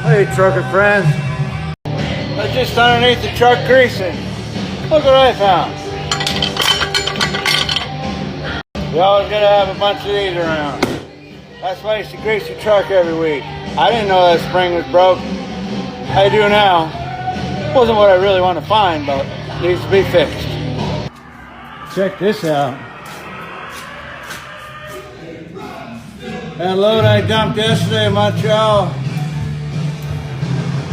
Hey trucker friends, I just underneath the truck greasing. Look what I found. You always gotta have a bunch of these around. That's why I used to grease the truck every week. I didn't know that spring was broke. I do now. Wasn't what I really want to find, but needs to be fixed. Check this out. That load I dumped yesterday in Montreal,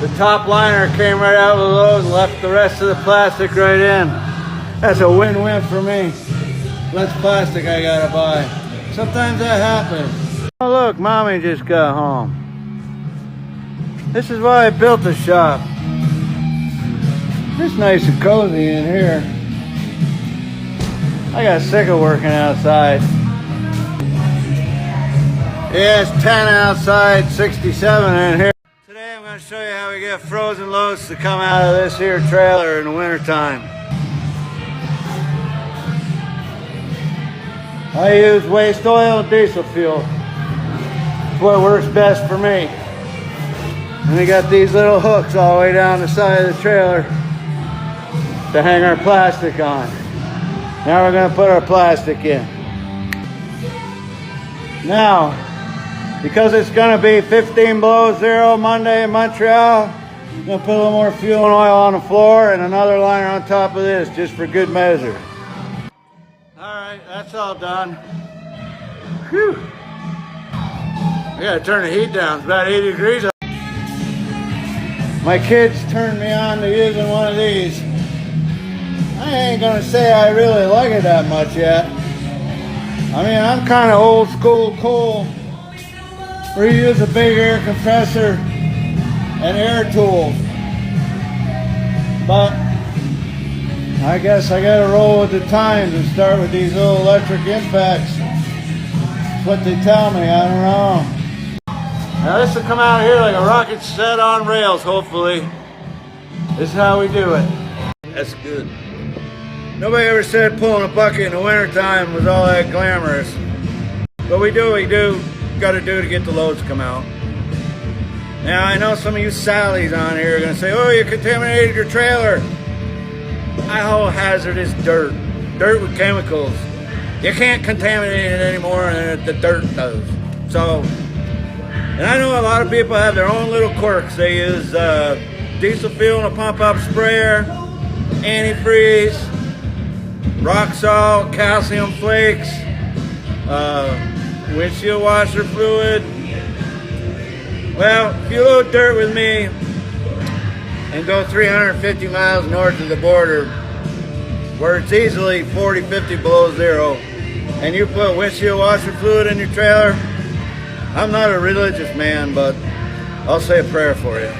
the top liner came right out of the load and left the rest of the plastic right in. That's a win-win for me. Less plastic I gotta buy. Sometimes that happens. Oh look, Mommy just got home. This is why I built the shop. It's nice and cozy in here. I got sick of working outside. Yeah, it's 10 outside, 67 in here. Today I'm going to show you how we get frozen loads to come out of this here trailer in the wintertime. I use waste oil and diesel fuel. It's what works best for me. And we got these little hooks all the way down the side of the trailer to hang our plastic on. Now we're going to put our plastic in. Now, because it's going to be 15 below zero Monday in Montreal, I'm going to put a little more fuel and oil on the floor and another liner on top of this just for good measure. Alright, that's all done. Whew. I got to turn the heat down. It's about 80 degrees. My kids turned me on to using one of these. I ain't going to say I really like it that much yet. I mean, I'm kind of old school cool. We use a big air compressor and air tools. But I guess I gotta roll with the times and start with these little electric impacts. That's what they tell me, I don't know. Now this will come out of here like a rocket set on rails, hopefully. This is how we do it. That's good. Nobody ever said pulling a bucket in the wintertime was all that glamorous. But we do what we do. Got to do to get the loads to come out. Now I know some of you Sallies on here are going to say, oh, you contaminated your trailer. I haul hazardous dirt with chemicals. You can't contaminate it anymore than the dirt does. So, and I know a lot of people have their own little quirks. They use diesel fuel and a pump-up sprayer, antifreeze, rock salt, calcium flakes, windshield washer fluid. Well, if you load dirt with me and go 350 miles north of the border where it's easily 40, 50 below zero, and you put windshield washer fluid in your trailer, I'm not a religious man, but I'll say a prayer for you.